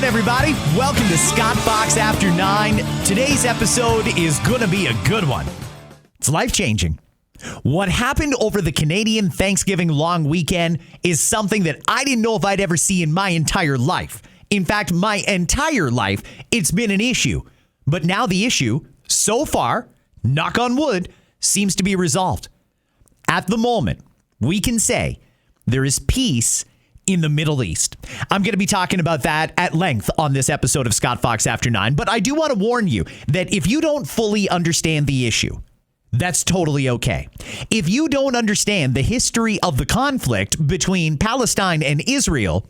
doing, everybody? Welcome to Scott Fox After 9. Today's episode is going to be a good one. It's life-changing. What happened over the Canadian Thanksgiving long weekend is something that I didn't know if I'd ever see in my entire life. In fact, my entire life, it's been an issue. But now the issue, so far, knock on wood, seems to be resolved. At the moment, we can say there is peace in the Middle East. I'm going to be talking about that at length on this episode of Scott Fox After 9, but I do want to warn you that if you don't fully understand the issue, that's totally okay. If you don't understand the history of the conflict between Palestine and Israel,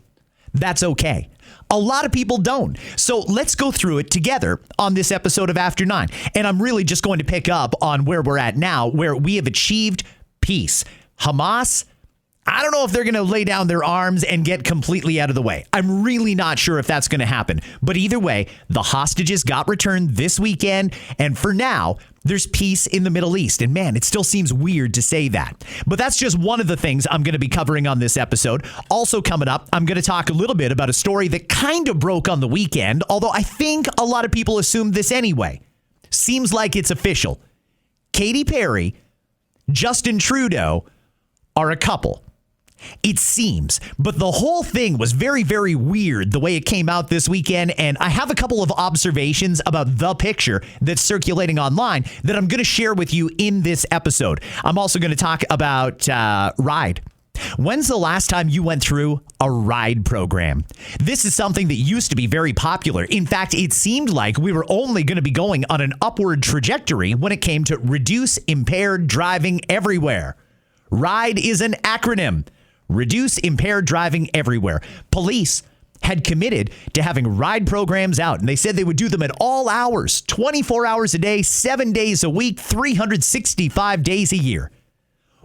that's okay. A lot of people don't. So let's go through it together on this episode of After 9. And I'm really just going to pick up on where we're at now, where we have achieved peace. Hamas, I don't know if they're going to lay down their arms and get completely out of the way. I'm really not sure if that's going to happen. But either way, the hostages got returned this weekend. And for now, there's peace in the Middle East. And man, it still seems weird to say that. But that's just one of the things I'm going to be covering on this episode. Also coming up, I'm going to talk a little bit about a story that kind of broke on the weekend, although I think a lot of people assumed this anyway. Seems like it's official. Katy Perry, Justin Trudeau are a couple. It seems, but the whole thing was very, very weird the way it came out this weekend. And I have a couple of observations about the picture that's circulating online that I'm going to share with you in this episode. I'm also going to talk about R.I.D.E. When's the last time you went through a R.I.D.E. program? This is something that used to be very popular. In fact, it seemed like we were only going to be going on an upward trajectory when it came to reduce impaired driving everywhere. R.I.D.E. is an acronym. Reduce impaired driving everywhere. Police had committed to having R.I.D.E. programs out, and they said they would do them at all hours, 24 hours a day, 7 days a week, 365 days a year.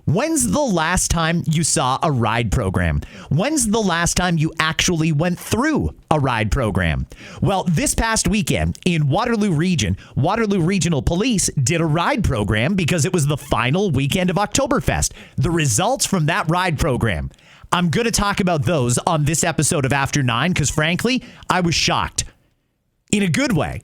When's the last time you saw a R.I.D.E. program? When's the last time you actually went through a R.I.D.E. program? Well, this past weekend in Waterloo Region, Waterloo Regional Police did a R.I.D.E. program because it was the final weekend of Oktoberfest. The results from that R.I.D.E. program, I'm going to talk about those on this episode of After 9 because, frankly, I was shocked. In a good way.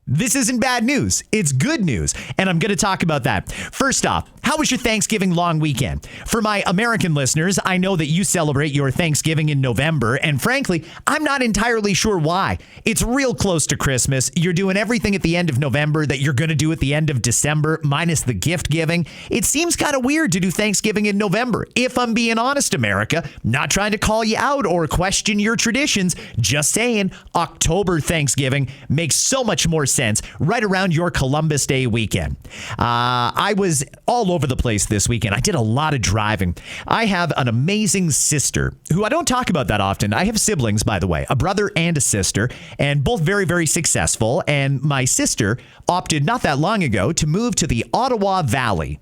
This isn't bad news. It's good news. And I'm going to talk about that. First off, how was your Thanksgiving long weekend? For my American listeners, I know that you celebrate your Thanksgiving in November. And frankly, I'm not entirely sure why. It's real close to Christmas. You're doing everything at the end of November that you're going to do at the end of December, minus the gift giving. It seems kind of weird to do Thanksgiving in November. If I'm being honest, America, not trying to call you out or question your traditions, just saying October Thanksgiving makes so much more sense right around your Columbus Day weekend. I was all over the place this weekend. I did a lot of driving. I have an amazing sister who I don't talk about that often. I have siblings, by the way, a brother and a sister, and both very, very successful. And my sister opted not that long ago to move to the Ottawa Valley.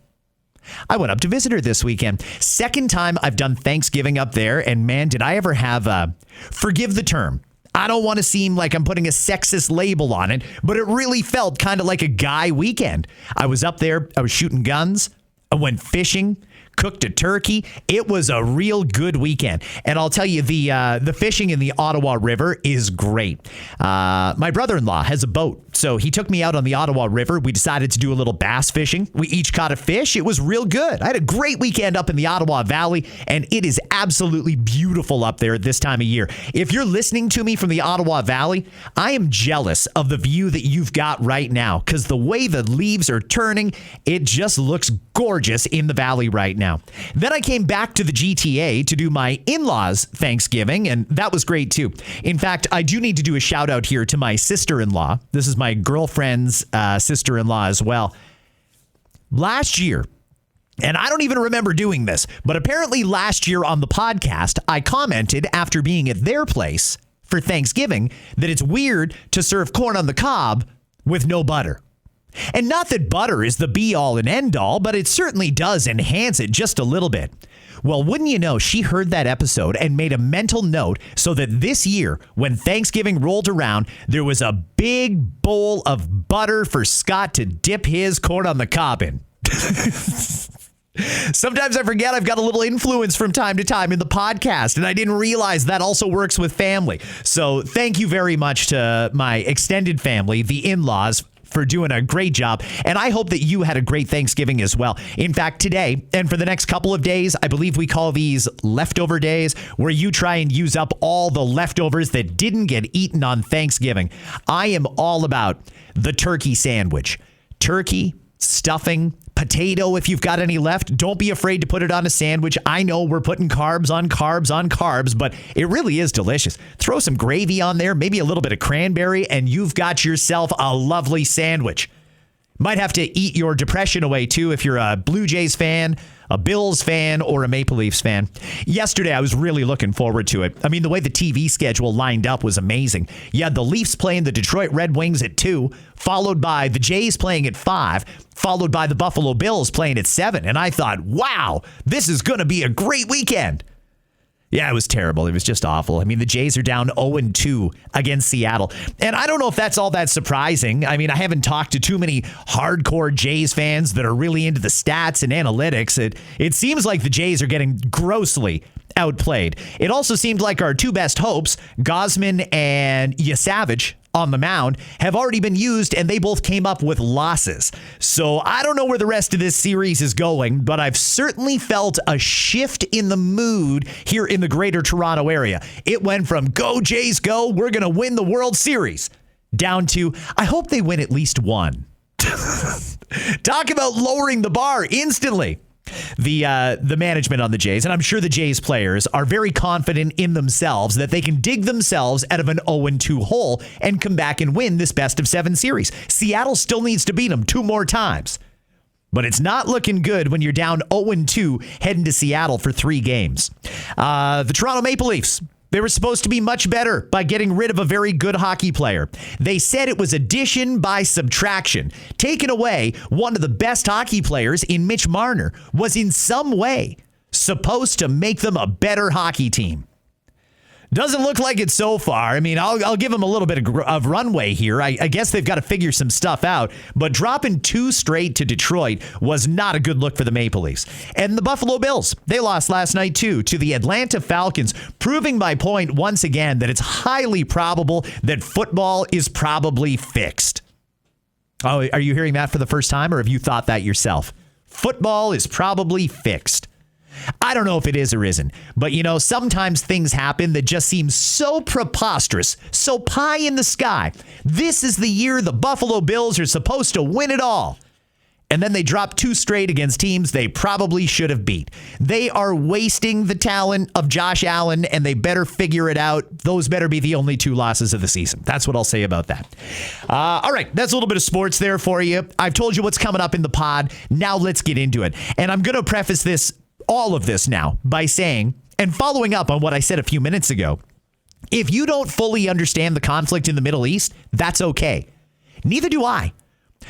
I went up to visit her this weekend. Second time I've done Thanksgiving up there. And man, did I ever have forgive the term. I don't want to seem like I'm putting a sexist label on it, but it really felt kind of like a guy weekend. I was up there. I was shooting guns. I went fishing, cooked a turkey. It was a real good weekend. And I'll tell you, the fishing in the Ottawa River is great. My brother-in-law has a boat, so he took me out on the Ottawa River. We decided to do a little bass fishing. We each caught a fish. It was real good. I had a great weekend up in the Ottawa Valley, and it is absolutely beautiful up there at this time of year. If you're listening to me from the Ottawa Valley, I am jealous of the view that you've got right now because the way the leaves are turning, it just looks gorgeous in the valley right now. Then I came back to the GTA to do my in-laws Thanksgiving, and that was great too. In fact, I do need to do a shout out here to my sister-in-law. This is my girlfriend's sister-in-law as well. Last year, and I don't even remember doing this, but apparently last year on the podcast, I commented after being at their place for Thanksgiving that it's weird to serve corn on the cob with no butter. And not that butter is the be-all and end-all, but it certainly does enhance it just a little bit. Well, wouldn't you know, she heard that episode and made a mental note so that this year, when Thanksgiving rolled around, there was a big bowl of butter for Scott to dip his corn on the cob in. Sometimes I forget I've got a little influence from time to time in the podcast, and I didn't realize that also works with family. So thank you very much to my extended family, the in-laws, for doing a great job. And I hope that you had a great Thanksgiving as well. In fact, today and for the next couple of days, I believe we call these leftover days, where you try and use up all the leftovers that didn't get eaten on Thanksgiving. I am all about the turkey sandwich. Turkey, stuffing, potato, if you've got any left. Don't be afraid to put it on a sandwich. I know we're putting carbs on carbs on carbs, but it really is delicious. Throw some gravy on there, maybe a little bit of cranberry, and you've got yourself a lovely sandwich. Might have to eat your depression away, too, if you're a Blue Jays fan, a Bills fan, or a Maple Leafs fan. Yesterday, I was really looking forward to it. I mean, the way the TV schedule lined up was amazing. You had the Leafs playing the Detroit Red Wings at 2, followed by the Jays playing at 5, followed by the Buffalo Bills playing at 7. And I thought, wow, this is going to be a great weekend. Yeah, it was terrible. It was just awful. I mean, the Jays are down 0-2 against Seattle. And I don't know if that's all that surprising. I mean, I haven't talked to too many hardcore Jays fans that are really into the stats and analytics. It seems like the Jays are getting grossly outplayed. It also seemed like our two best hopes, Gosman and Yasavage, on the mound, have already been used, and they both came up with losses. So I don't know where the rest of this series is going, but I've certainly felt a shift in the mood here in the greater Toronto area. It went from go Jays go, we're going to win the World Series, down to I hope they win at least one. Talk about lowering the bar instantly. The management on the Jays, and I'm sure the Jays players are very confident in themselves that they can dig themselves out of an 0-2 hole and come back and win this best of 7 series. Seattle still needs to beat them 2 more times. But it's not looking good when you're down 0-2 heading to Seattle for 3 games. The Toronto Maple Leafs, they were supposed to be much better by getting rid of a very good hockey player. They said it was addition by subtraction. Taking away one of the best hockey players in Mitch Marner was in some way supposed to make them a better hockey team. Doesn't look like it so far. I mean, I'll give them a little bit of runway here. I guess they've got to figure some stuff out. But dropping 2 straight to Detroit was not a good look for the Maple Leafs. And the Buffalo Bills, they lost last night, too, to the Atlanta Falcons, proving my point once again that it's highly probable that football is probably fixed. Oh, are you hearing that for the first time, or have you thought that yourself? Football is probably fixed. I don't know if it is or isn't, but you know, sometimes things happen that just seem so preposterous, so pie in the sky. This is the year the Buffalo Bills are supposed to win it all. And then they drop 2 straight against teams they probably should have beat. They are wasting the talent of Josh Allen, and they better figure it out. Those better be the only 2 losses of the season. That's what I'll say about that. All right, that's a little bit of sports there for you. I've told you what's coming up in the pod. Now let's get into it. And I'm going to preface all of this now by saying, and following up on what I said a few minutes ago, if you don't fully understand the conflict in the Middle East, that's okay. Neither do I.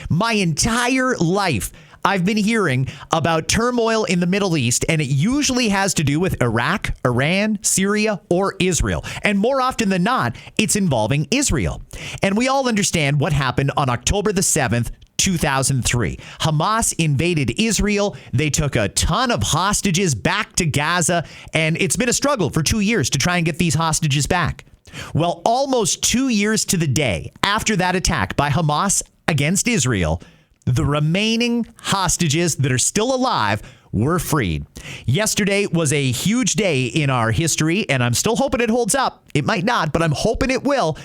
My entire life, I've been hearing about turmoil in the Middle East, and it usually has to do with Iraq, Iran, Syria, or Israel. And more often than not, it's involving Israel. And we all understand what happened on October the 7th, 2003. Hamas invaded Israel. They took a ton of hostages back to Gaza, and it's been a struggle for 2 years to try and get these hostages back. Well, almost 2 years to the day after that attack by Hamas against Israel, the remaining hostages that are still alive were freed. Yesterday was a huge day in our history, and I'm still hoping it holds up. It might not, but I'm hoping it will.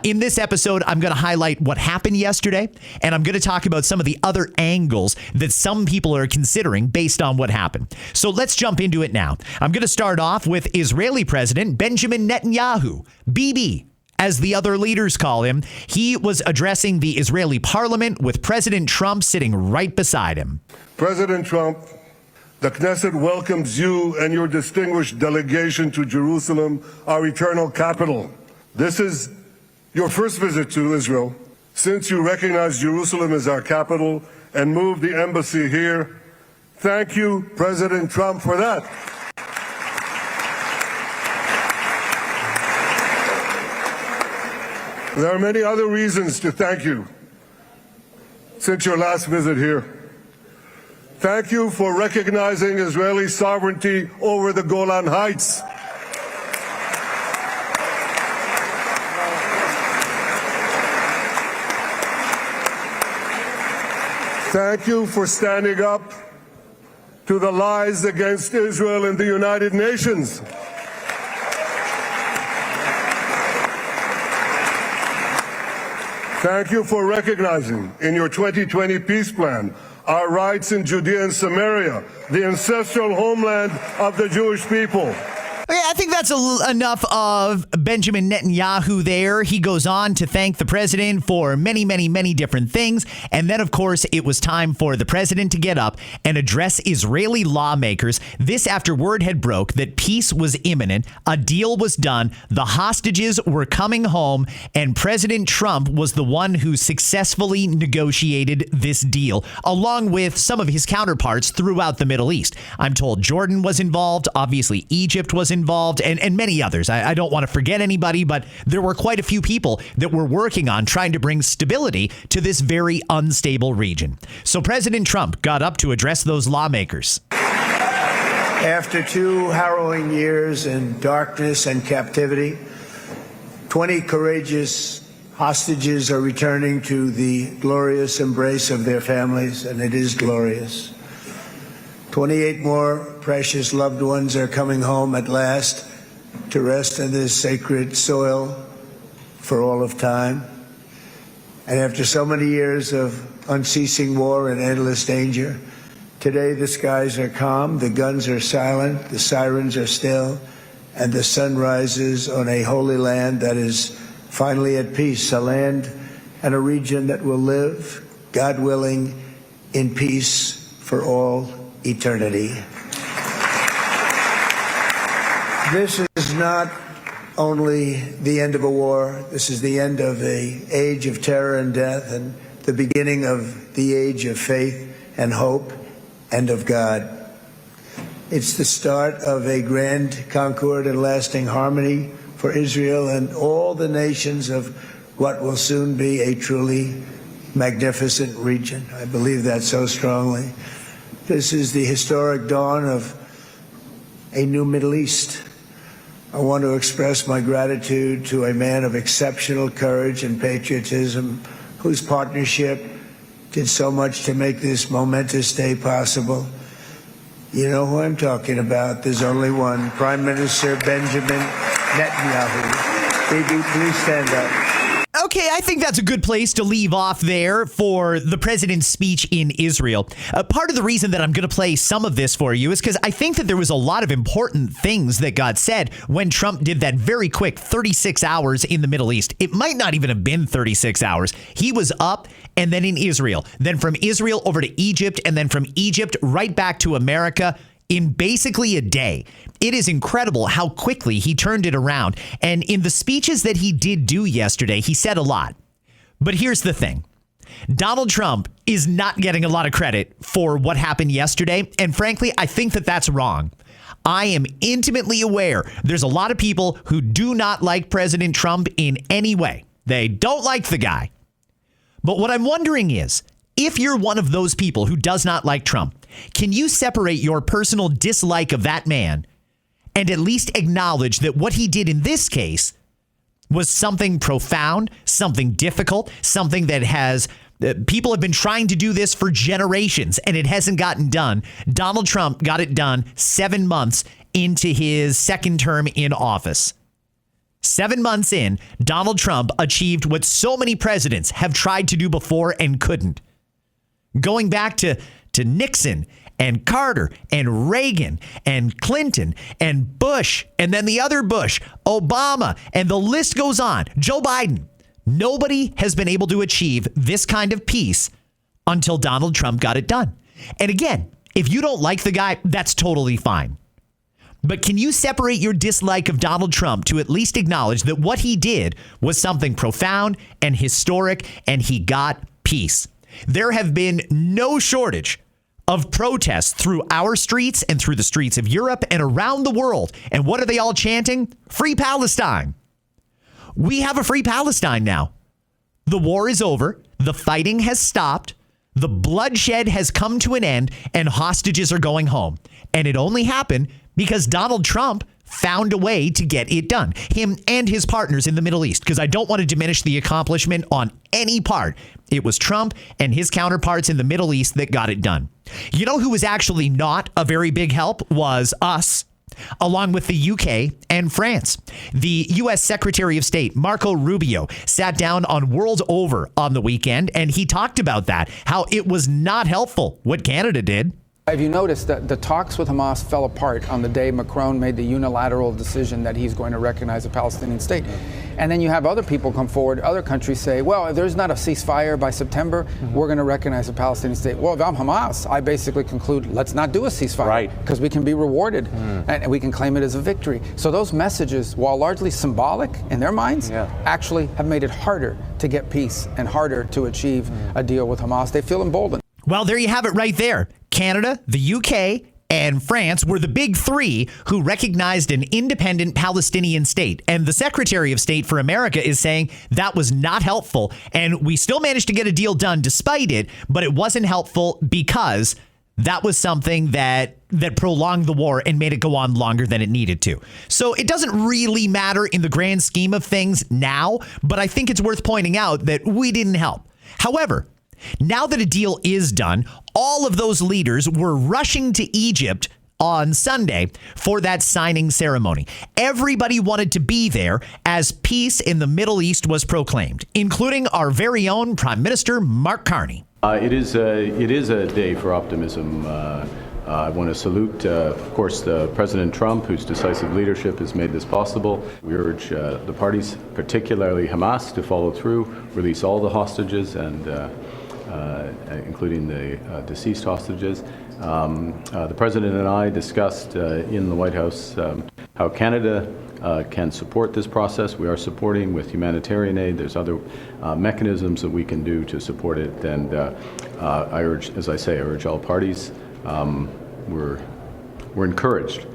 In this episode, I'm going to highlight what happened yesterday, and I'm going to talk about some of the other angles that some people are considering based on what happened. So let's jump into it now. I'm going to start off with Israeli President Benjamin Netanyahu, Bibi, as the other leaders call him. He was addressing the Israeli parliament with President Trump sitting right beside him. President Trump, the Knesset welcomes you and your distinguished delegation to Jerusalem, our eternal capital. This is your first visit to Israel since you recognize Jerusalem as our capital and moved the embassy here. Thank you, President Trump, for that. There are many other reasons to thank you since your last visit here. Thank you for recognizing Israeli sovereignty over the Golan Heights. Thank you for standing up to the lies against Israel in the United Nations. Thank you for recognizing in your 2020 peace plan our rights in Judea and Samaria, the ancestral homeland of the Jewish people. Okay, I think that's enough of Benjamin Netanyahu there. He goes on to thank the president for many, many, many different things. And then, of course, it was time for the president to get up and address Israeli lawmakers. This after word had broke that peace was imminent, a deal was done, the hostages were coming home, and President Trump was the one who successfully negotiated this deal, along with some of his counterparts throughout the Middle East. I'm told Jordan was involved, obviously Egypt was involved, and many others. I don't want to forget anybody, but there were quite a few people that were working on trying to bring stability to this very unstable region. So President Trump got up to address those lawmakers. After 2 harrowing years in darkness and captivity, 20 courageous hostages are returning to the glorious embrace of their families, and it is glorious. 28 more precious loved ones are coming home at last to rest in this sacred soil for all of time. And after so many years of unceasing war and endless danger, today the skies are calm, the guns are silent, the sirens are still, and the sun rises on a holy land that is finally at peace, a land and a region that will live, God willing, in peace for all eternity. This is not only the end of a war, this is the end of an age of terror and death and the beginning of the age of faith and hope and of God. It's the start of a grand concord and lasting harmony for Israel and all the nations of what will soon be a truly magnificent region. I believe that so strongly. This is the historic dawn of a new Middle East. I want to express my gratitude to a man of exceptional courage and patriotism whose partnership did so much to make this momentous day possible. You know who I'm talking about. There's only one, Prime Minister Benjamin Netanyahu. Baby, please stand up. Okay, I think that's a good place to leave off there for the president's speech in Israel. Part of the reason that I'm going to play some of this for you is because I think that there was a lot of important things that got said when Trump did that very quick 36 hours in the Middle East. It might not even have been 36 hours. He was up and then in Israel, then from Israel over to Egypt, and then from Egypt right back to America in basically a day. It is incredible how quickly he turned it around. And in the speeches that he did do yesterday, he said a lot. But here's the thing. Donald Trump is not getting a lot of credit for what happened yesterday. And frankly, I think that that's wrong. I am intimately aware there's a lot of people who do not like President Trump in any way. They don't like the guy. But what I'm wondering is, if you're one of those people who does not like Trump, can you separate your personal dislike of that man and at least acknowledge that what he did in this case was something profound, something difficult, something that has people have been trying to do this for generations and it hasn't gotten done. Donald Trump got it done 7 months into his second term in office. 7 months in, Donald Trump achieved what so many presidents have tried to do before and couldn't. Going back to Nixon and Carter and Reagan and Clinton and Bush and then the other Bush, Obama, and the list goes on. Joe Biden. Nobody has been able to achieve this kind of peace until Donald Trump got it done. And again, if you don't like the guy, that's totally fine. But can you separate your dislike of Donald Trump to at least acknowledge that what he did was something profound and historic and he got peace? There have been no shortage of protests through our streets and through the streets of Europe and around the world. And what are they all chanting? Free Palestine. We have a free Palestine now. The war is over. The fighting has stopped. The bloodshed has come to an end and hostages are going home. And it only happened because Donald Trump found a way to get it done. Him and his partners in the Middle East, because I don't want to diminish the accomplishment on any part. It was Trump and his counterparts in the Middle East that got it done. You know who was actually not a very big help was us, along with the UK and France. The U.S. Secretary of State, Marco Rubio, sat down on World Over on the weekend, and he talked about that, how it was not helpful what Canada did. Have you noticed that the talks with Hamas fell apart on the day Macron made the unilateral decision that he's going to recognize a Palestinian state? And then you have other people come forward, other countries say, well, if there's not a ceasefire by September, we're going to recognize a Palestinian state. Well, if I'm Hamas, I basically conclude, let's not do a ceasefire, because we can be rewarded and we can claim it as a victory. So those messages, while largely symbolic in their minds, actually have made it harder to get peace and harder to achieve a deal with Hamas. They feel emboldened. Well, there you have it right there. Canada, the UK, and France were the big three who recognized an independent Palestinian state. And the Secretary of State for America is saying that was not helpful. And we still managed to get a deal done despite it, but it wasn't helpful because that was something that prolonged the war and made it go on longer than it needed to. So it doesn't really matter in the grand scheme of things now, but I think it's worth pointing out that we didn't help. However, now that a deal is done, all of those leaders were rushing to Egypt on Sunday for that signing ceremony. Everybody wanted to be there as peace in the Middle East was proclaimed, including our very own Prime Minister Mark Carney. It is a day for optimism. I want to salute, of course, President Trump, whose decisive leadership has made this possible. We urge the parties, particularly Hamas, to follow through, release all the hostages, and including the deceased hostages. The President and I discussed in the White House how Canada can support this process. We are supporting with humanitarian aid. There's other mechanisms that we can do to support it. And I urge, as I say, I urge all parties. We're encouraged.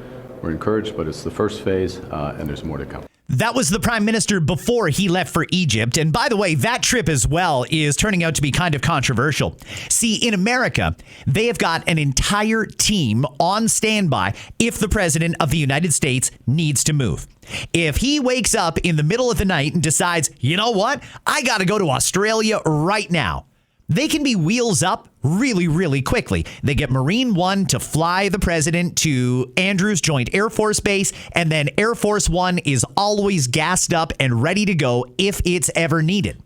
We're encouraged, but it's the first phase, and there's more to come. That was the Prime Minister before he left for Egypt. And by the way, that trip as well is turning out to be kind of controversial. See, in America, they have got an entire team on standby if the President of the United States needs to move. If he wakes up in the middle of the night and decides, you know what, I got to go to Australia right now, they can be wheels up really, really quickly. They get Marine One to fly the president to Andrews Joint Air Force Base, and then Air Force One is always gassed up and ready to go if it's ever needed.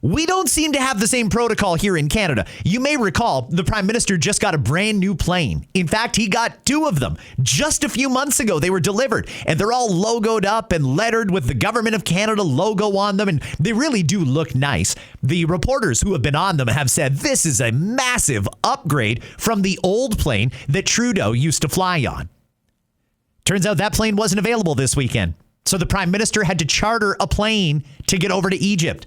We don't seem to have the same protocol here in Canada. You may recall the Prime Minister just got a brand new plane. In fact, he got two of them just a few months ago. They were delivered and they're all logoed up and lettered with the Government of Canada logo on them. And they really do look nice. The reporters who have been on them have said this is a massive upgrade from the old plane that Trudeau used to fly on. Turns out that plane wasn't available this weekend. So the Prime Minister had to charter a plane to get over to Egypt.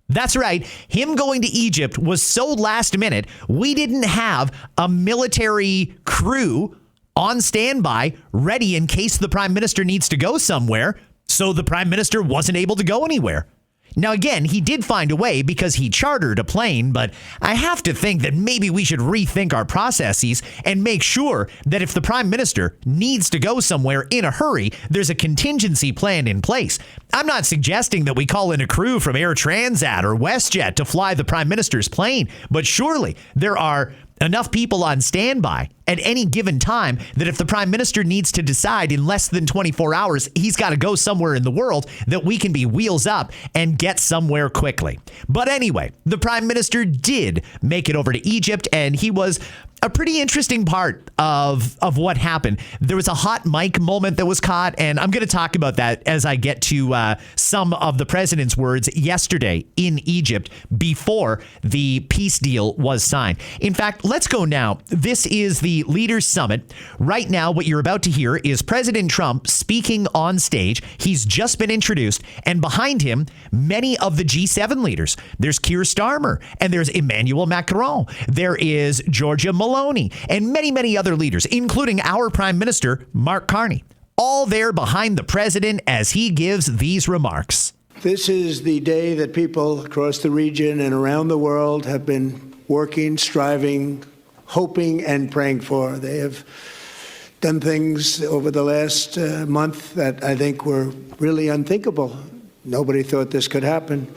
That's right. Him going to Egypt was so last minute, we didn't have a military crew on standby ready in case the Prime Minister needs to go somewhere. So the Prime Minister wasn't able to go anywhere. Now, again, he did find a way because he chartered a plane, but I have to think that maybe we should rethink our processes and make sure that if the Prime Minister needs to go somewhere in a hurry, there's a contingency plan in place. I'm not suggesting that we call in a crew from Air Transat or WestJet to fly the Prime Minister's plane, but surely there are enough people on standby at any given time that if the Prime Minister needs to decide in less than 24 hours, he's got to go somewhere in the world, that we can be wheels up and get somewhere quickly. But anyway, the Prime Minister did make it over to Egypt, and he was a pretty interesting part of what happened. There was a hot mic moment that was caught, and I'm going to talk about that as I get to some of the president's words yesterday in Egypt before the peace deal was signed. In fact, let's go now. This is the Leaders Summit. Right now, what you're about to hear is President Trump speaking on stage. He's just been introduced, and behind him, many of the G7 leaders. There's Keir Starmer, and there's Emmanuel Macron. There is Georgia Meloni, and many, many other leaders, including our Prime Minister, Mark Carney, all there behind the president as he gives these remarks. This is the day that people across the region and around the world have been working, striving, hoping, and praying for. They have done things over the last month that I think were really unthinkable. Nobody thought this could happen.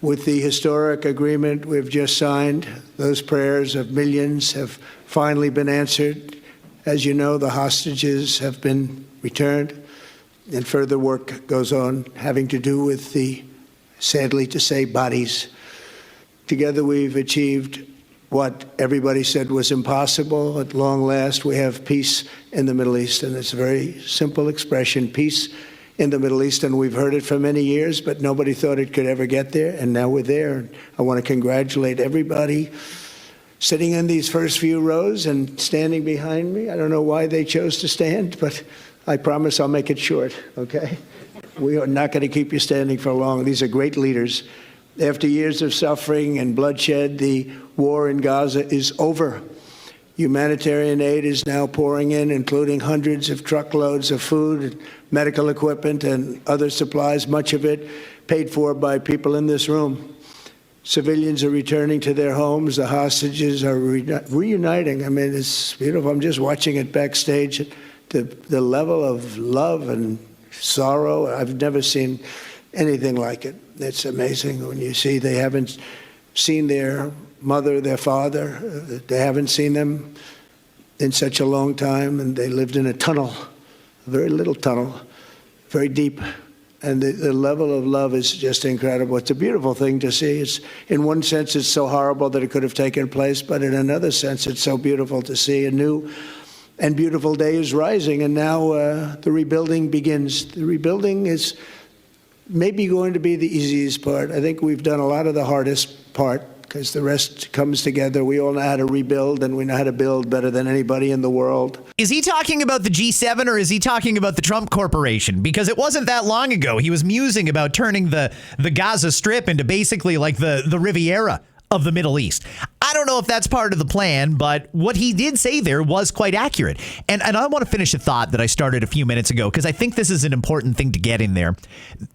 With the historic agreement we've just signed, those prayers of millions have finally been answered. As you know, the hostages have been returned, and further work goes on having to do with the, sadly to say, bodies. Together we've achieved what everybody said was impossible. At long last, we have peace in the Middle East, and it's a very simple expression, peace in the Middle East, and we've heard it for many years, but nobody thought it could ever get there, and now we're there. I want to congratulate everybody sitting in these first few rows and standing behind me. I don't know why they chose to stand, but I promise I'll make it short, okay? We are not going to keep you standing for long. These are great leaders. After years of suffering and bloodshed, the war in Gaza is over. Humanitarian aid is now pouring in, including hundreds of truckloads of food, medical equipment, and other supplies, much of it paid for by people in this room. Civilians are returning to their homes. The hostages are reuniting. I mean, it's beautiful. I'm just watching it backstage. The level of love and sorrow, I've never seen anything like it. It's amazing when you see they haven't seen their mother, their father. They haven't seen them in such a long time, and they lived in a tunnel, a very little tunnel, very deep. And the level of love is just incredible. It's a beautiful thing to see. It's, in one sense, it's so horrible that it could have taken place, but in another sense, it's so beautiful to see a new and beautiful day is rising, and now the rebuilding begins. The rebuilding is maybe going to be the easiest part. I think we've done a lot of the hardest part because the rest comes together. We all know how to rebuild, and we know how to build better than anybody in the world. Is he talking about the G7 or is he talking about the Trump Corporation? Because it wasn't that long ago he was musing about turning the Gaza Strip into basically like the Riviera of the Middle East. I don't know if that's part of the plan, but what he did say there was quite accurate. And I want to finish a thought that I started a few minutes ago, because I think this is an important thing to get in there.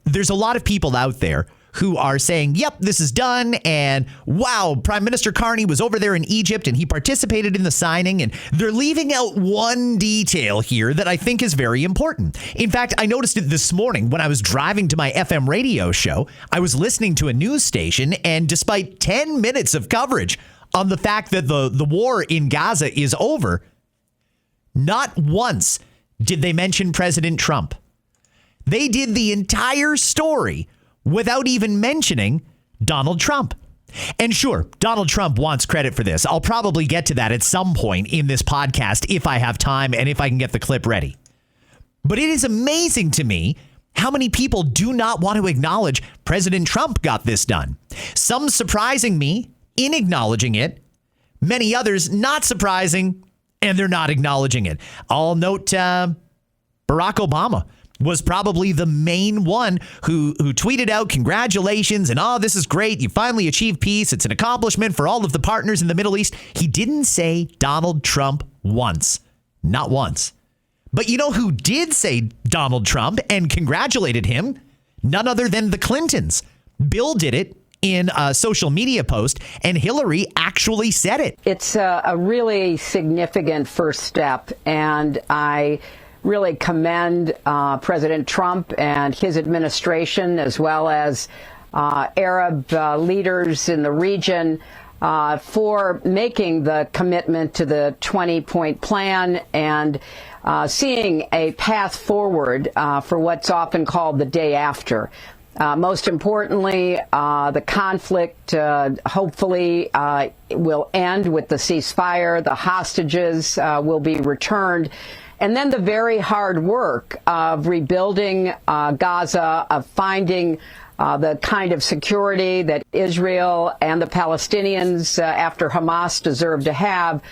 There's a lot of people out there who are saying, yep, this is done. And wow, Prime Minister Carney was over there in Egypt and he participated in the signing. And they're leaving out one detail here that I think is very important. In fact, I noticed it this morning when I was driving to my FM radio show. I was listening to a news station, and despite 10 minutes of coverage on the fact that the war in Gaza is over, not once did they mention President Trump. They did the entire story without even mentioning Donald Trump. And sure, Donald Trump wants credit for this. I'll probably get to that at some point in this podcast if I have time and if I can get the clip ready. But it is amazing to me how many people do not want to acknowledge President Trump got this done. Some surprising me in acknowledging it, many others not surprising, and they're not acknowledging it. I'll note Barack Obama was probably the main one who tweeted out congratulations and, oh, this is great. You finally achieved peace. It's an accomplishment for all of the partners in the Middle East. He didn't say Donald Trump once. Not once. But you know who did say Donald Trump and congratulated him? None other than the Clintons. Bill did it in a social media post, and Hillary actually said it. It's a really significant first step, and I really commend President Trump and his administration, as well as Arab leaders in the region, for making the commitment to the 20-point plan and seeing a path forward for what's often called the day after. Most importantly, the conflict hopefully will end with the ceasefire. The hostages will be returned. And then the very hard work of rebuilding Gaza, of finding the kind of security that Israel and the Palestinians after Hamas deserve to have,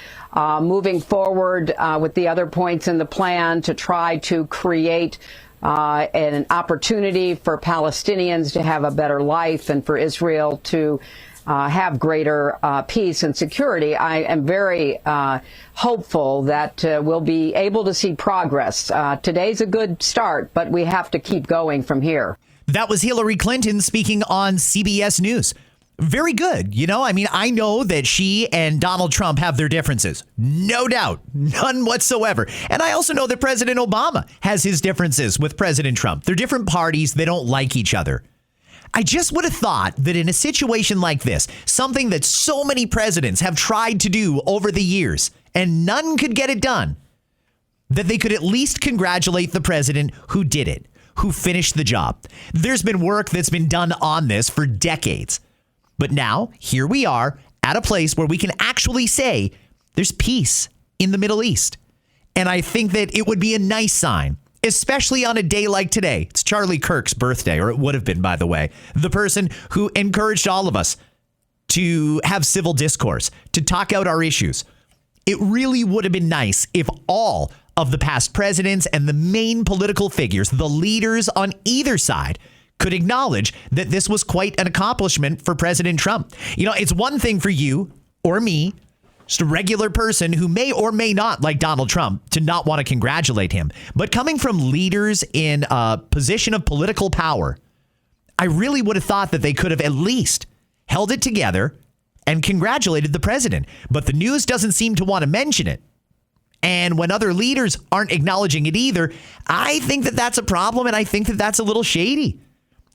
moving forward with the other points in the plan to try to create an opportunity for Palestinians to have a better life and for Israel to have greater peace and security. I am very hopeful that we'll be able to see progress. Today's a good start, but we have to keep going from here. That was Hillary Clinton speaking on CBS News. very good. You know, I mean, I know that she and Donald Trump have their differences. No doubt. None whatsoever. And I also know that President Obama has his differences with President Trump. They're different parties. They don't like each other. I just would have thought that in a situation like this, something that so many presidents have tried to do over the years and none could get it done, that they could at least congratulate the president who did it, who finished the job. There's been work that's been done on this for decades. But now, here we are at a place where we can actually say there's peace in the Middle East. And I think that it would be a nice sign, especially on a day like today. It's Charlie Kirk's birthday, or it would have been, by the way. The person who encouraged all of us to have civil discourse, to talk out our issues. It really would have been nice if all of the past presidents and the main political figures, the leaders on either side, could acknowledge that this was quite an accomplishment for President Trump. You know, it's one thing for you or me, just a regular person who may or may not like Donald Trump, to not want to congratulate him. But coming from leaders in a position of political power, I really would have thought that they could have at least held it together and congratulated the president. But the news doesn't seem to want to mention it. And when other leaders aren't acknowledging it either, I think that that's a problem, and I think that that's a little shady.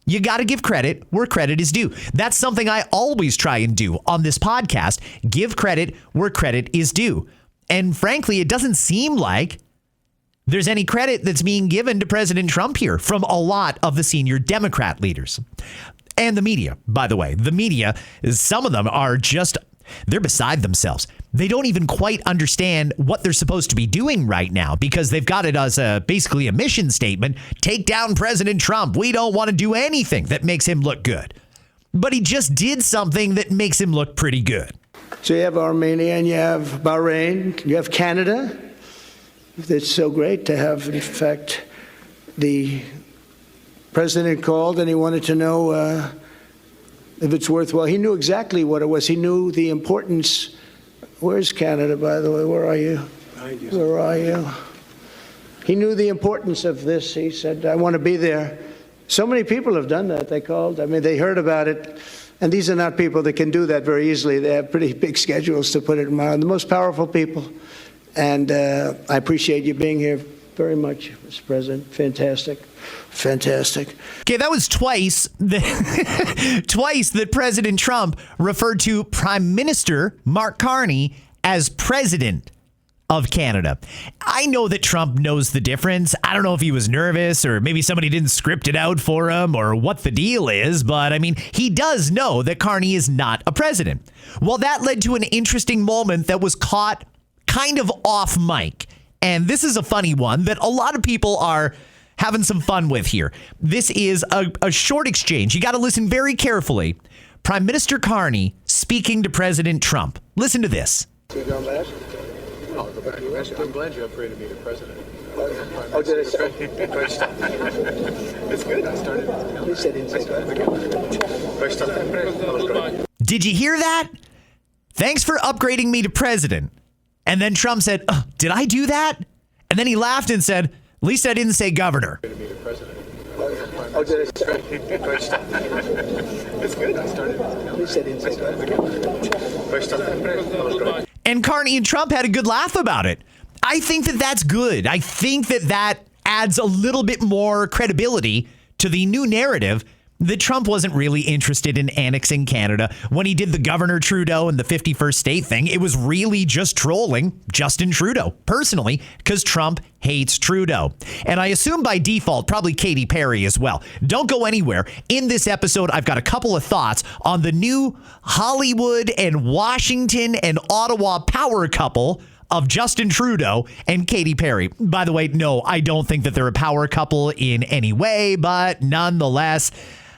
You got to give credit where credit is due. That's something I always try and do on this podcast. Give credit where credit is due. And frankly, it doesn't seem like there's any credit that's being given to President Trump here from a lot of the senior Democrat leaders. And the media, by the way. The media, some of them are just, they're beside themselves. They don't even quite understand what they're supposed to be doing right now because they've got it as basically a mission statement. Take down President Trump. We don't want to do anything that makes him look good. But he just did something that makes him look pretty good. So you have Armenia and you have Bahrain, you have Canada. It's so great to have, in fact, the president called and he wanted to know if it's worthwhile. He knew exactly what it was. He knew the importance. Where's Canada, by the way? Where are you? Where are you? He knew the importance of this. He said, I want to be there. So many people have done that. They called. I mean, they heard about it. And these are not people that can do that very easily. They have pretty big schedules, to put it mildly. The most powerful people. And I appreciate you being here very much, Mr. President. Fantastic. Fantastic. Okay, that was twice that President Trump referred to Prime Minister Mark Carney as president of Canada. I know that Trump knows the difference. I don't know if he was nervous or maybe somebody didn't script it out for him or what the deal is, but I mean, he does know that Carney is not a president. Well, that led to an interesting moment that was caught kind of off mic. And this is a funny one that a lot of people are having some fun with here. This is a short exchange. You got to listen very carefully. Prime Minister Carney speaking to President Trump. Listen to this. I'm glad you upgraded me to president. Oh, did I say? It's good. I started. You said Did you hear that? Thanks for upgrading me to president. And then Trump said, did I do that? And then he laughed and said, at least I didn't say governor. Oh, did I say? It's good. I started. You said And Carney and Trump had a good laugh about it. I think that that's good. I think that that adds a little bit more credibility to the new narrative that Trump wasn't really interested in annexing Canada. When he did the Governor Trudeau and the 51st state thing, it was really just trolling Justin Trudeau personally because Trump hates Trudeau. And I assume by default, probably Katy Perry as well. Don't go anywhere. In this episode, I've got a couple of thoughts on the new Hollywood and Washington and Ottawa power couple of Justin Trudeau and Katy Perry. By the way, no, I don't think that they're a power couple in any way, but nonetheless,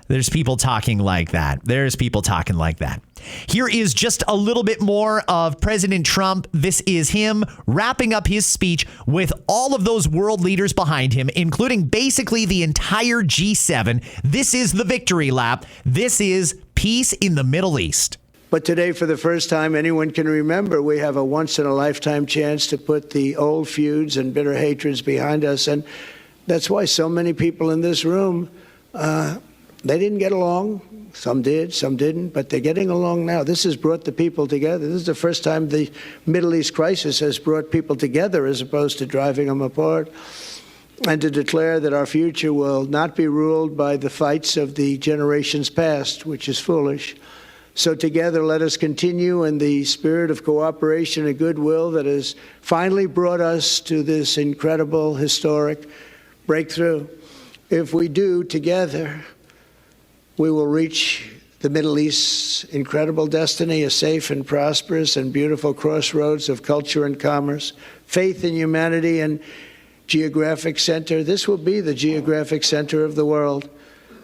there's people talking like that. There's people talking like that. Here is just a little bit more of President Trump. This is him wrapping up his speech with all of those world leaders behind him, including basically the entire G7. This is the victory lap. This is peace in the Middle East. But today, for the first time anyone can remember, we have a once-in-a-lifetime chance to put the old feuds and bitter hatreds behind us. And that's why so many people in this room They didn't get along. Some did, some didn't, but they're getting along now. This has brought the people together. This is the first time the Middle East crisis has brought people together as opposed to driving them apart. And to declare that our future will not be ruled by the fights of the generations past, which is foolish. So together, let us continue in the spirit of cooperation and goodwill that has finally brought us to this incredible, historic breakthrough. If we do together, we will reach the Middle East's incredible destiny, a safe and prosperous and beautiful crossroads of culture and commerce, faith in humanity and geographic center. This will be the geographic center of the world.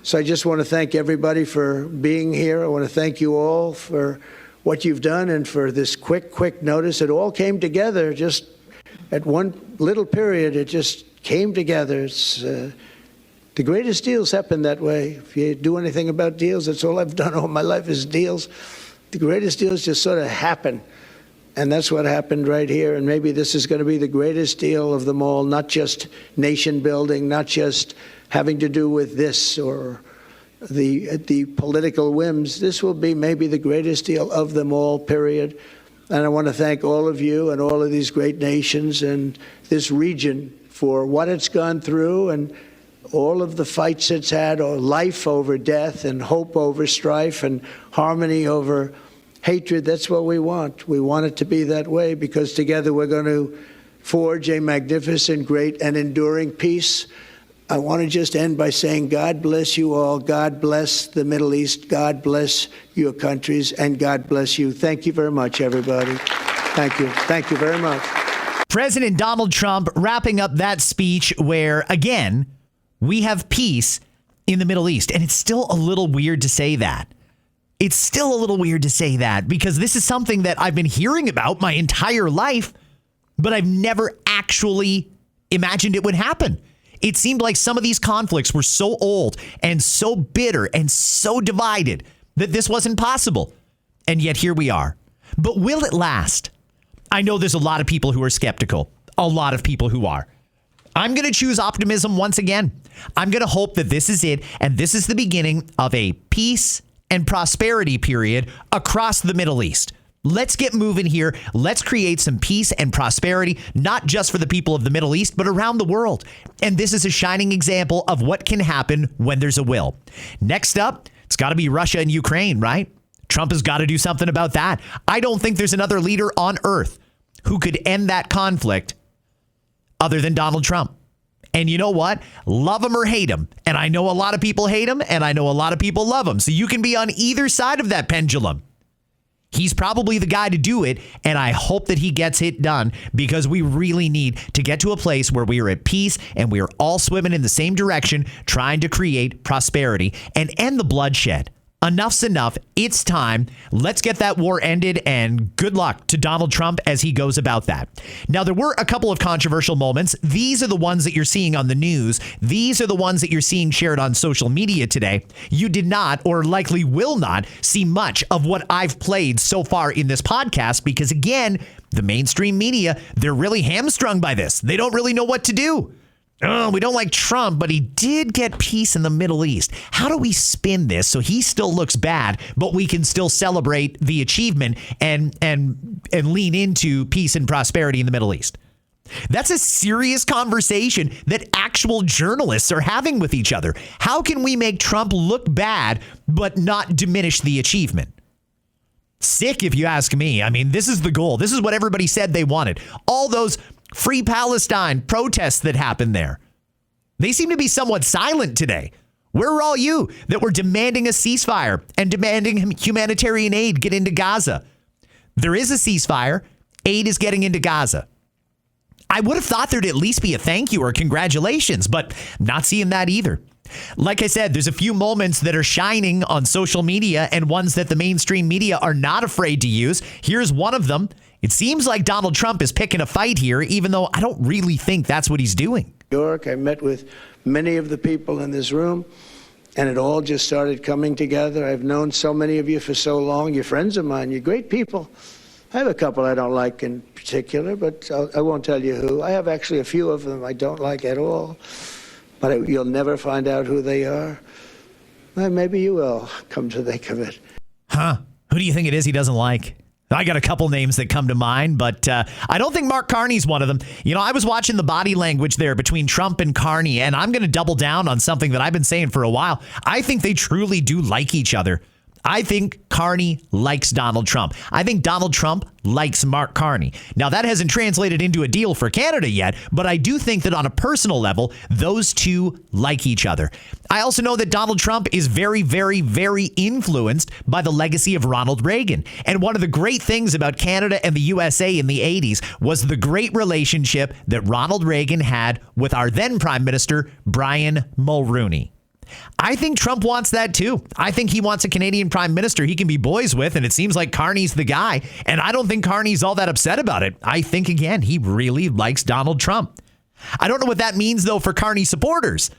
So I just want to thank everybody for being here. I want to thank you all for what you've done and for this quick notice. It all came together just at one little period. It just came together. It's the greatest deals happen that way. If you do anything about deals, that's all I've done all my life is deals. The greatest deals just sort of happen. And that's what happened right here. And maybe this is going to be the greatest deal of them all, not just nation building, not just having to do with this or the political whims. This will be maybe the greatest deal of them all, period. And I want to thank all of you and all of these great nations and this region for what it's gone through and all of the fights it's had, or life over death and hope over strife and harmony over hatred. That's what we want. We want it to be that way because together we're going to forge a magnificent, great, and enduring peace. I want to just end by saying God bless you all. God bless the Middle East. God bless your countries. And God bless you. Thank you very much, everybody. Thank you. Thank you very much. President Donald Trump wrapping up that speech where, again, we have peace in the Middle East. And it's still a little weird to say that. It's still a little weird to say that because this is something that I've been hearing about my entire life, but I've never actually imagined it would happen. It seemed like some of these conflicts were so old and so bitter and so divided that this wasn't possible. And yet here we are. But will it last? I know there's a lot of people who are skeptical, a lot of people who are. I'm going to choose optimism once again. I'm going to hope that this is it and this is the beginning of a peace and prosperity period across the Middle East. Let's get moving here. Let's create some peace and prosperity, not just for the people of the Middle East, but around the world. And this is a shining example of what can happen when there's a will. Next up, it's got to be Russia and Ukraine, right? Trump has got to do something about that. I don't think there's another leader on earth who could end that conflict other than Donald Trump. And you know what? Love him or hate him. And I know a lot of people hate him and I know a lot of people love him. So you can be on either side of that pendulum. He's probably the guy to do it. And I hope that he gets it done because we really need to get to a place where we are at peace and we are all swimming in the same direction, trying to create prosperity and end the bloodshed. Enough's enough. It's time. Let's get that war ended, and good luck to Donald Trump as he goes about that. Now, there were a couple of controversial moments. These are the ones that you're seeing on the news. These are the ones that you're seeing shared on social media today. You did not, or likely will not, see much of what I've played so far in this podcast because, again, the mainstream media, they're really hamstrung by this. They don't really know what to do. Oh, we don't like Trump, but he did get peace in the Middle East. How do we spin this so he still looks bad, but we can still celebrate the achievement and lean into peace and prosperity in the Middle East? That's a serious conversation that actual journalists are having with each other. How can we make Trump look bad, but not diminish the achievement? Sick, if you ask me. I mean, this is the goal. This is what everybody said they wanted. All those Free Palestine protests that happened there. They seem to be somewhat silent today. Where are all you that were demanding a ceasefire and demanding humanitarian aid get into Gaza? There is a ceasefire. Aid is getting into Gaza. I would have thought there'd at least be a thank you or congratulations, but not seeing that either. Like I said, there's a few moments that are shining on social media and ones that the mainstream media are not afraid to use. Here's one of them. It seems like Donald Trump is picking a fight here, even though I don't really think that's what he's doing. New York, I met with many of the people in this room, and it all just started coming together. I've known so many of you for so long. You're friends of mine. You're great people. I have a couple I don't like in particular, but I won't tell you who. I have actually a few of them I don't like at all, but you'll never find out who they are. Well, maybe you will, come to think of it. Huh? Who do you think it is he doesn't like? I got a couple names that come to mind, but I don't think Mark Carney's one of them. You know, I was watching the body language there between Trump and Carney, and I'm going to double down on something that I've been saying for a while. I think they truly do like each other. I think Carney likes Donald Trump. I think Donald Trump likes Mark Carney. Now, that hasn't translated into a deal for Canada yet, but I do think that on a personal level, those two like each other. I also know that Donald Trump is very, very, very influenced by the legacy of Ronald Reagan. And one of the great things about Canada and the USA in the 80s was the great relationship that Ronald Reagan had with our then Prime Minister, Brian Mulroney. I think Trump wants that too. I think he wants a Canadian prime minister he can be boys with, and it seems like Carney's the guy. And I don't think Carney's all that upset about it. I think, again, he really likes Donald Trump. I don't know what that means, though, for Carney supporters.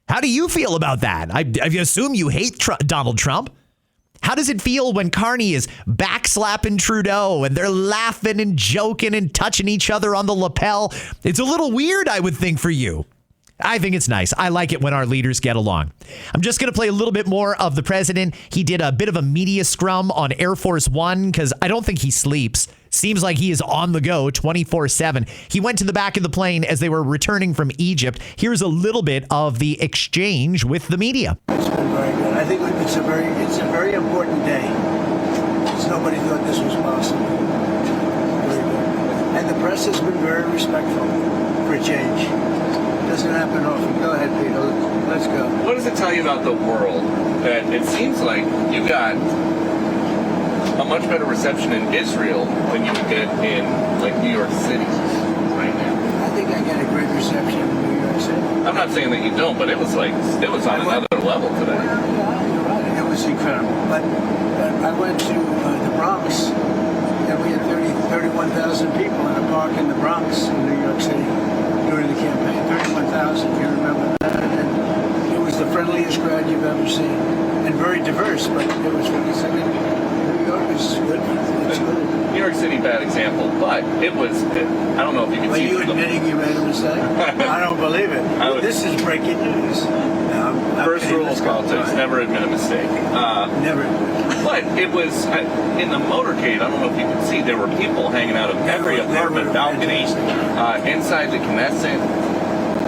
How do you feel about that? I assume you hate Donald Trump. How does it feel when Carney is backslapping Trudeau and they're laughing and joking and touching each other on the lapel? It's a little weird, I would think, for you. I think it's nice. I like it when our leaders get along. I'm just going to play a little bit more of the president. He did a bit of a media scrum on Air Force One because I don't think he sleeps. Seems like he is on the go 24/7. He went to the back of the plane as they were returning from Egypt. Here's a little bit of the exchange with the media. It's been very good. I think it's a very important day. Because nobody thought this was possible. Very good. And the press has been very respectful for a change. Doesn't happen often. Go ahead, Peter. Let's go. What does it tell you about the world that it seems like you got a much better reception in Israel than you would get in like New York City right now? I think I get a great reception in New York City. I'm not saying that you don't, but it was on another level today. Yeah, you're right. It was incredible. But I went to the Bronx, and we had 31,000 people in a park in the Bronx in New York City during the campaign. 31,000, you remember that? And it was the friendliest crowd you've ever seen. And very diverse, but it was really something. New York is good. It's good. New York City, bad example, but it was, I don't know if you can Are see. you admitting you made a mistake? I don't believe it. This is breaking news. First rule of politics, never admit a mistake. Never. But it was, in the motorcade, I don't know if you can see, there were people hanging out of every apartment balcony, inside the Knesset.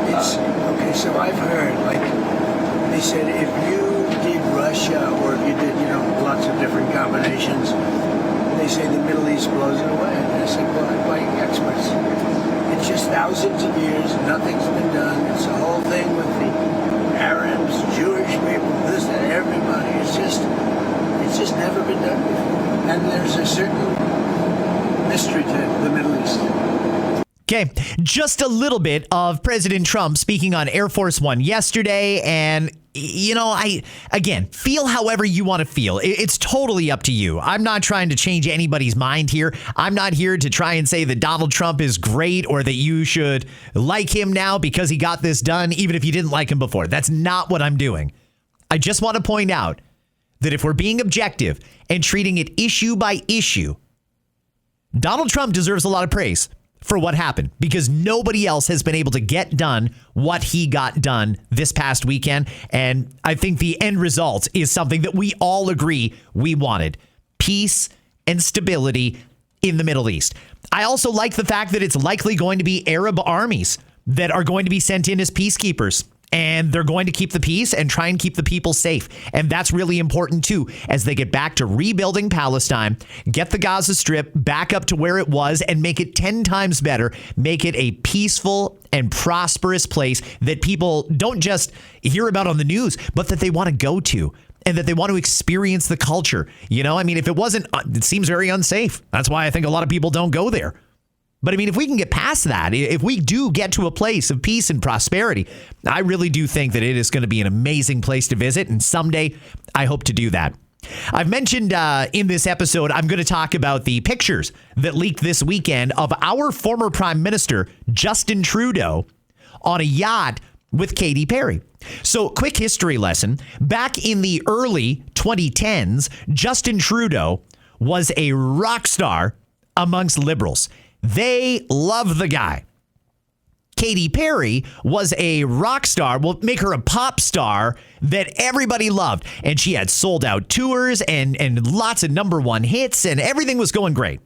Okay, so I've heard, like, they said if you did Russia or if you did, lots of different combinations, they say the Middle East blows it away. And I said, well, I'm buying experts. It's just thousands of years, nothing's been done. It's the whole thing with the Arabs, Jewish people, this and everybody. It's just never been done before. And there's a certain mystery to the Middle East. Okay, just a little bit of President Trump speaking on Air Force One yesterday. And, again, feel however you want to feel. It's totally up to you. I'm not trying to change anybody's mind here. I'm not here to try and say that Donald Trump is great or that you should like him now because he got this done, even if you didn't like him before. That's not what I'm doing. I just want to point out that if we're being objective and treating it issue by issue, Donald Trump deserves a lot of praise for what happened because nobody else has been able to get done what he got done this past weekend. And I think the end result is something that we all agree we wanted: peace and stability in the Middle East. I also like the fact that it's likely going to be Arab armies that are going to be sent in as peacekeepers. And they're going to keep the peace and try and keep the people safe. And that's really important, too, as they get back to rebuilding Palestine, get the Gaza Strip back up to where it was and make it 10 times better, make it a peaceful and prosperous place that people don't just hear about on the news, but that they want to go to and that they want to experience the culture. If it wasn't, it seems very unsafe. That's why I think a lot of people don't go there. But if we can get past that, if we do get to a place of peace and prosperity, I really do think that it is going to be an amazing place to visit. And someday I hope to do that. I've mentioned in this episode, I'm going to talk about the pictures that leaked this weekend of our former Prime Minister, Justin Trudeau, on a yacht with Katy Perry. So quick history lesson. Back in the early 2010s, Justin Trudeau was a rock star amongst liberals. They love the guy. Katy Perry was a rock star, well, make her a pop star that everybody loved. And she had sold out tours and lots of number one hits, and everything was going great.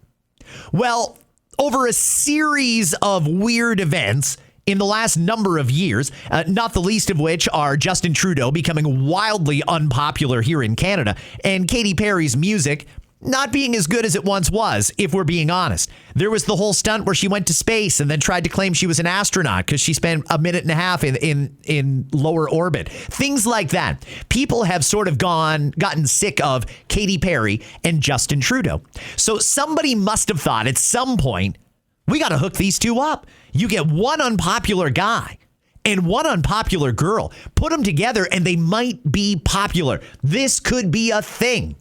Well, over a series of weird events in the last number of years, not the least of which are Justin Trudeau becoming wildly unpopular here in Canada and Katy Perry's music not being as good as it once was, if we're being honest. There was the whole stunt where she went to space and then tried to claim she was an astronaut because she spent a minute and a half in lower orbit. Things like that. People have sort of gotten sick of Katy Perry and Justin Trudeau. So somebody must have thought at some point, we got to hook these two up. You get one unpopular guy and one unpopular girl. Put them together and they might be popular. This could be a thing.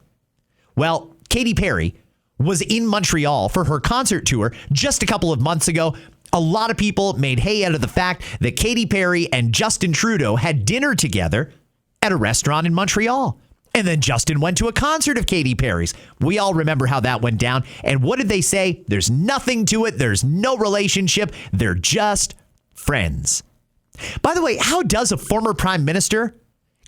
Well, Katy Perry was in Montreal for her concert tour just a couple of months ago. A lot of people made hay out of the fact that Katy Perry and Justin Trudeau had dinner together at a restaurant in Montreal. And then Justin went to a concert of Katy Perry's. We all remember how that went down. And what did they say? There's nothing to it. There's no relationship. They're just friends. By the way, how does a former prime minister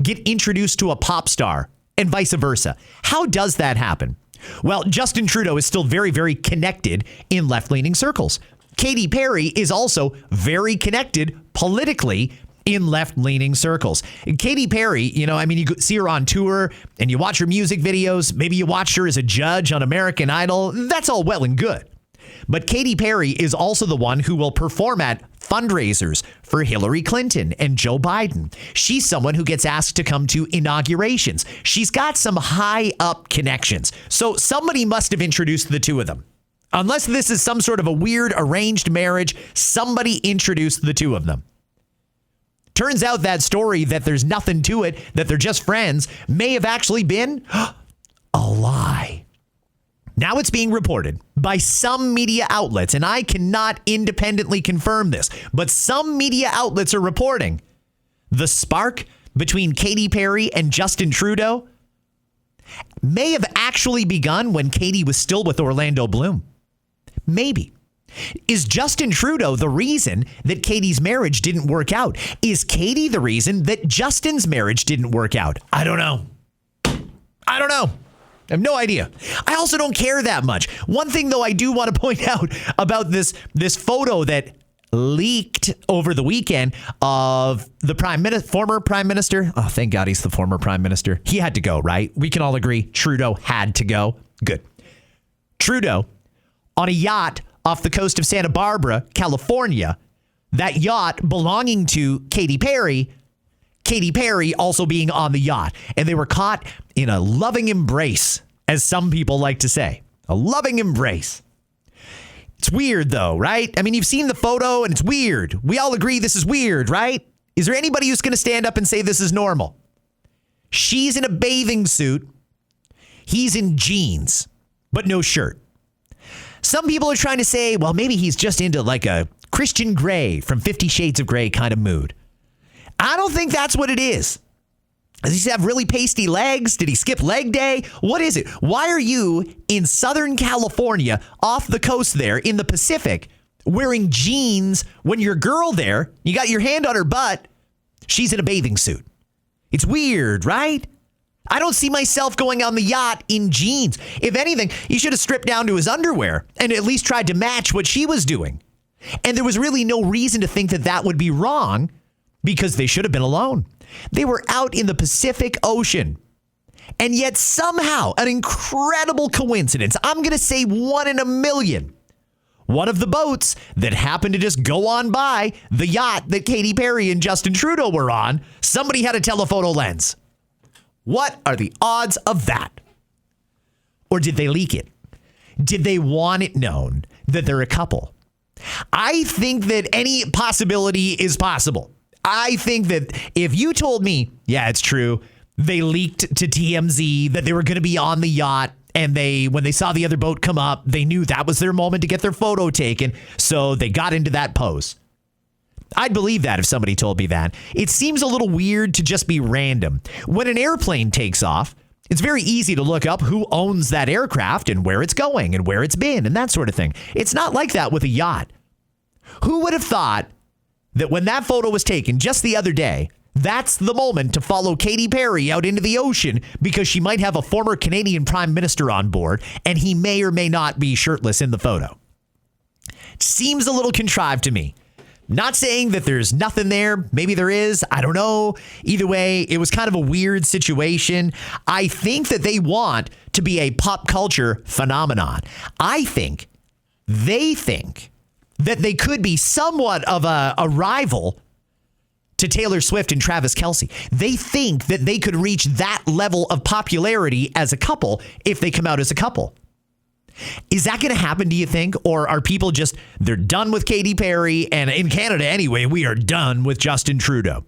get introduced to a pop star and vice versa? How does that happen? Well, Justin Trudeau is still very, very connected in left-leaning circles. Katy Perry is also very connected politically in left-leaning circles. Katy Perry, you see her on tour and you watch her music videos. Maybe you watched her as a judge on American Idol. That's all well and good. But Katy Perry is also the one who will perform at fundraisers for Hillary Clinton and Joe Biden. She's someone who gets asked to come to inaugurations. She's got some high up connections. So somebody must have introduced the two of them. Unless this is some sort of a weird arranged marriage, somebody introduced the two of them. Turns out that story that there's nothing to it, that they're just friends, may have actually been a lie. Now it's being reported by some media outlets, and I cannot independently confirm this, but some media outlets are reporting the spark between Katy Perry and Justin Trudeau may have actually begun when Katy was still with Orlando Bloom. Maybe. Is Justin Trudeau the reason that Katy's marriage didn't work out? Is Katy the reason that Justin's marriage didn't work out? I don't know. I have no idea. I also don't care that much. One thing, though, I do want to point out about this photo that leaked over the weekend of the former prime minister. Oh, thank God he's the former prime minister. He had to go, right? We can all agree Trudeau had to go. Good. Trudeau on a yacht off the coast of Santa Barbara, California. That yacht belonging to Katy Perry. Katy Perry also being on the yacht. And they were caught in a loving embrace, as some people like to say. A loving embrace. It's weird, though, right? I mean, you've seen the photo, and it's weird. We all agree this is weird, right? Is there anybody who's going to stand up and say this is normal? She's in a bathing suit. He's in jeans, but no shirt. Some people are trying to say, well, maybe he's just into like a Christian Grey from 50 Shades of Grey kind of mood. I don't think that's what it is. Does he have really pasty legs? Did he skip leg day? What is it? Why are you in Southern California off the coast there in the Pacific wearing jeans when your girl there, you got your hand on her butt, she's in a bathing suit? It's weird, right? I don't see myself going on the yacht in jeans. If anything, he should have stripped down to his underwear and at least tried to match what she was doing. And there was really no reason to think that that would be wrong because they should have been alone. They were out in the Pacific Ocean. And yet somehow, an incredible coincidence, I'm going to say 1 in a million, one of the boats that happened to just go on by the yacht that Katy Perry and Justin Trudeau were on, somebody had a telephoto lens. What are the odds of that? Or did they leak it? Did they want it known that they're a couple? I think that any possibility is possible. I think that if you told me, yeah, it's true, they leaked to TMZ that they were going to be on the yacht, and when they saw the other boat come up, they knew that was their moment to get their photo taken, so they got into that pose. I'd believe that if somebody told me that. It seems a little weird to just be random. When an airplane takes off, it's very easy to look up who owns that aircraft and where it's going and where it's been and that sort of thing. It's not like that with a yacht. Who would have thought that when that photo was taken just the other day, that's the moment to follow Katy Perry out into the ocean because she might have a former Canadian Prime Minister on board and he may or may not be shirtless in the photo. Seems a little contrived to me. Not saying that there's nothing there. Maybe there is. I don't know. Either way, it was kind of a weird situation. I think that they want to be a pop culture phenomenon. I think they think that they could be somewhat of a rival to Taylor Swift and Travis Kelce. They think that they could reach that level of popularity as a couple if they come out as a couple. Is that going to happen, do you think? Or are people just, they're done with Katy Perry, and in Canada anyway, we are done with Justin Trudeau?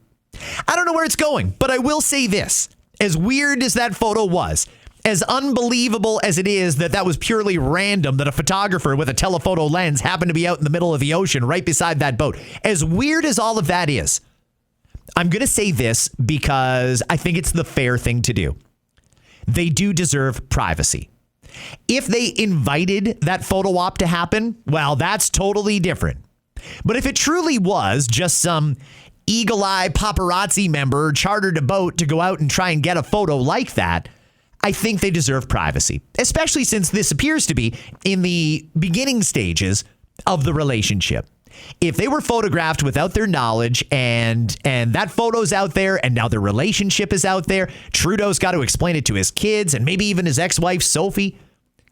I don't know where it's going, but I will say this. As weird as that photo was, as unbelievable as it is that was purely random, that a photographer with a telephoto lens happened to be out in the middle of the ocean right beside that boat, as weird as all of that is, I'm going to say this because I think it's the fair thing to do. They do deserve privacy. If they invited that photo op to happen, well, that's totally different. But if it truly was just some eagle-eye paparazzi member chartered a boat to go out and try and get a photo like that, I think they deserve privacy, especially since this appears to be in the beginning stages of the relationship. If they were photographed without their knowledge and that photo's out there and now their relationship is out there, Trudeau's got to explain it to his kids and maybe even his ex-wife, Sophie.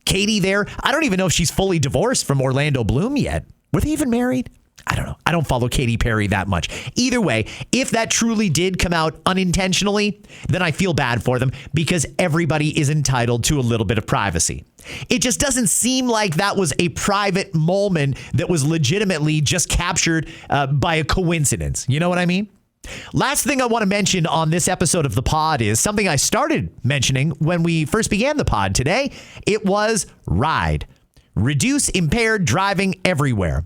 Katie there. I don't even know if she's fully divorced from Orlando Bloom yet. Were they even married? I don't know. I don't follow Katy Perry that much. Either way, if that truly did come out unintentionally, then I feel bad for them because everybody is entitled to a little bit of privacy. It just doesn't seem like that was a private moment that was legitimately just captured by a coincidence. You know what I mean? Last thing I want to mention on this episode of the pod is something I started mentioning when we first began the pod today. It was R.I.D.E. Reduce impaired driving everywhere.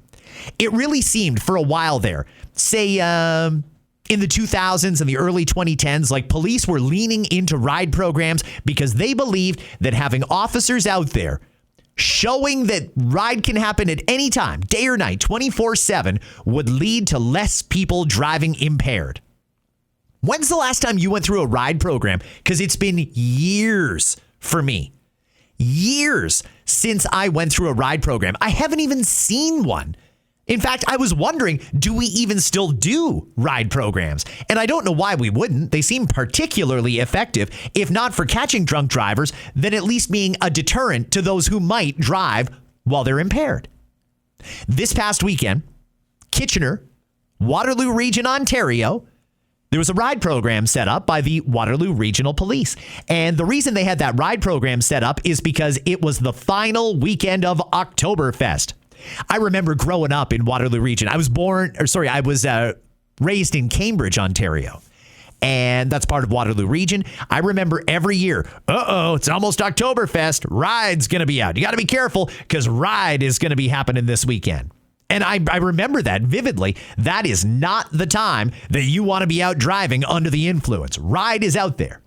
It really seemed for a while there, say in the 2000s and the early 2010s, like police were leaning into R.I.D.E. programs because they believed that having officers out there showing that R.I.D.E. can happen at any time, day or night, 24/7, would lead to less people driving impaired. When's the last time you went through a R.I.D.E. program? Because it's been years for me. Years since I went through a R.I.D.E. program. I haven't even seen one. In fact, I was wondering, do we even still do R.I.D.E. programs? And I don't know why we wouldn't. They seem particularly effective, if not for catching drunk drivers, then at least being a deterrent to those who might drive while they're impaired. This past weekend, Kitchener, Waterloo Region, Ontario, there was a R.I.D.E. program set up by the Waterloo Regional Police. And the reason they had that R.I.D.E. program set up is because it was the final weekend of Oktoberfest. I remember growing up in Waterloo Region. I was raised in Cambridge, Ontario. And that's part of Waterloo Region. I remember every year, it's almost Oktoberfest. R.I.D.E.'s going to be out. You got to be careful because R.I.D.E. is going to be happening this weekend. And I remember that vividly. That is not the time that you want to be out driving under the influence. R.I.D.E. is out there.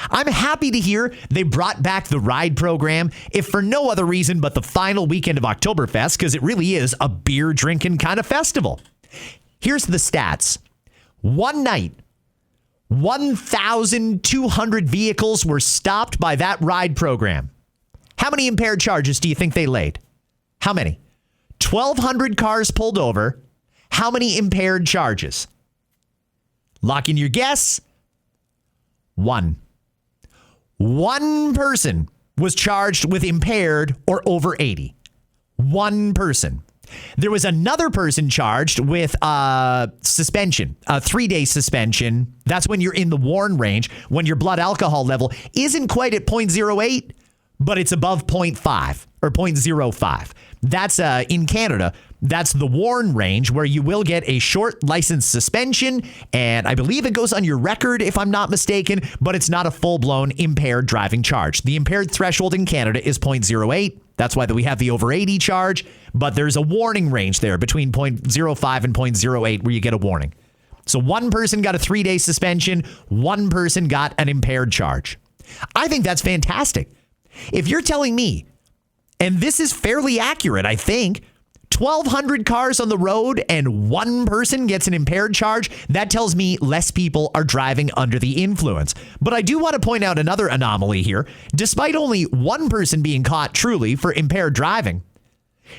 I'm happy to hear they brought back the R.I.D.E. program, if for no other reason but the final weekend of Oktoberfest, because it really is a beer drinking kind of festival. Here's the stats. One night, 1,200 vehicles were stopped by that R.I.D.E. program. How many impaired charges do you think they laid? How many? 1,200 cars pulled over. How many impaired charges? Lock in your guess. One person was charged with impaired or over 80. One person. There was another person charged with suspension, a 3-day suspension. That's when you're in the warn range, when your blood alcohol level isn't quite at 0.08, but it's above 0.5 or 0.05. That's in Canada. That's the warn range where you will get a short license suspension. And I believe it goes on your record, if I'm not mistaken, but it's not a full-blown impaired driving charge. The impaired threshold in Canada is 0.08. That's why we have the over 80 charge. But there's a warning range there between 0.05 and 0.08 where you get a warning. So one person got a 3-day suspension. One person got an impaired charge. I think that's fantastic. If you're telling me, and this is fairly accurate, I think, 1,200 cars on the road and one person gets an impaired charge, that tells me less people are driving under the influence. But I do want to point out another anomaly here. Despite only one person being caught truly for impaired driving,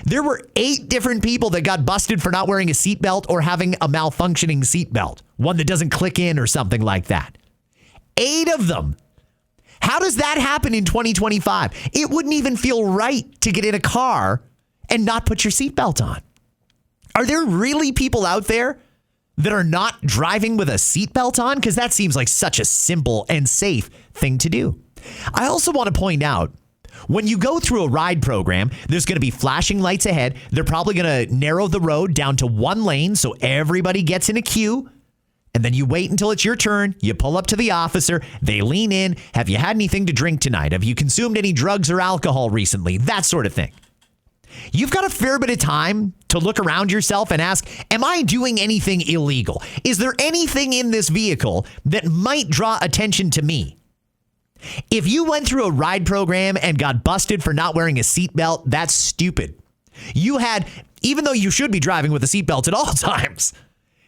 there were 8 different people that got busted for not wearing a seatbelt or having a malfunctioning seatbelt, one that doesn't click in or something like that. 8 of them. How does that happen in 2025? It wouldn't even feel right to get in a car and not put your seatbelt on. Are there really people out there that are not driving with a seatbelt on? Because that seems like such a simple and safe thing to do. I also want to point out, when you go through a ride program, there's going to be flashing lights ahead. They're probably going to narrow the road down to one lane so everybody gets in a queue. And then you wait until it's your turn. You pull up to the officer. They lean in. Have you had anything to drink tonight? Have you consumed any drugs or alcohol recently? That sort of thing. You've got a fair bit of time to look around yourself and ask, am I doing anything illegal? Is there anything in this vehicle that might draw attention to me? If you went through a ride program and got busted for not wearing a seatbelt, that's stupid. Even though you should be driving with a seatbelt at all times,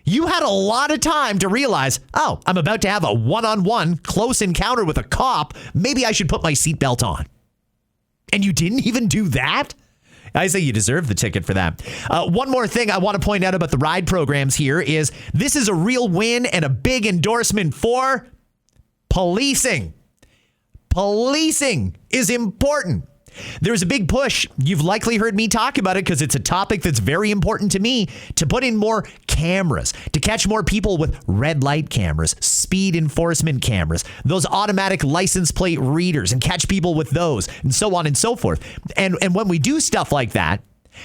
you had a lot of time to realize, oh, I'm about to have a one-on-one close encounter with a cop. Maybe I should put my seatbelt on. And you didn't even do that? I say you deserve the ticket for that. One more thing I want to point out about the ride programs here is this is a real win and a big endorsement for policing. Policing is important. There's a big push. You've likely heard me talk about it because it's a topic that's very important to me, to put in more cameras, to catch more people with red light cameras, speed enforcement cameras, those automatic license plate readers, and catch people with those, and so on and so forth. And when we do stuff like that,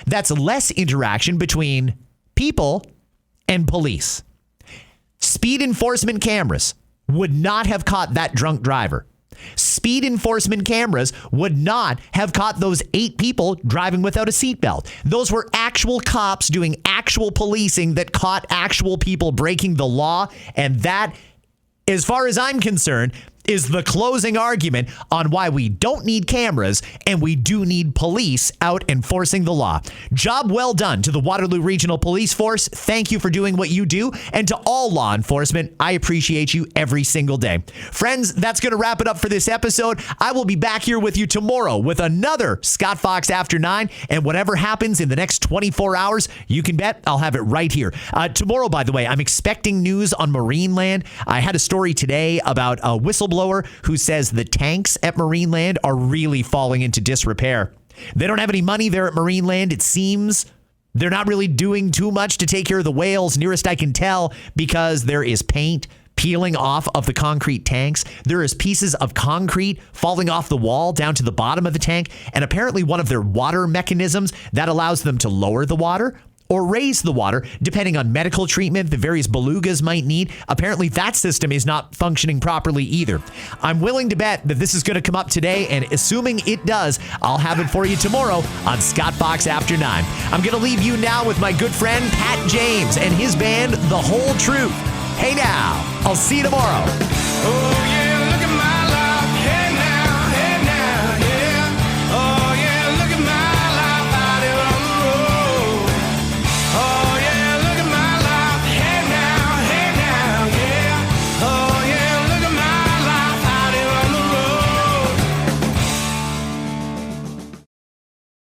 that's less interaction between people and police. Speed enforcement cameras would not have caught that drunk driver. Speed enforcement cameras would not have caught those 8 people driving without a seatbelt. Those were actual cops doing actual policing that caught actual people breaking the law. And that, as far as I'm concerned, is the closing argument on why we don't need cameras and we do need police out enforcing the law. Job well done to the Waterloo Regional Police Force. Thank you for doing what you do. And to all law enforcement, I appreciate you every single day. Friends, that's going to wrap it up for this episode. I will be back here with you tomorrow with another Scott Fox After 9. And whatever happens in the next 24 hours, you can bet I'll have it right here. Tomorrow, by the way, I'm expecting news on Marineland. I had a story today about a whistleblower who says the tanks at Marineland are really falling into disrepair. They don't have any money there at Marineland, it seems. They're not really doing too much to take care of the whales, nearest I can tell, because there is paint peeling off of the concrete tanks. There is pieces of concrete falling off the wall down to the bottom of the tank. And apparently one of their water mechanisms that allows them to lower the water or raise the water, depending on medical treatment the various belugas might need. Apparently that system is not functioning properly either. I'm willing to bet that this is going to come up today, and assuming it does, I'll have it for you tomorrow on Scott Fox After 9. I'm going to leave you now with my good friend Pat James and his band, The Whole Truth. Hey now, I'll see you tomorrow. Oh,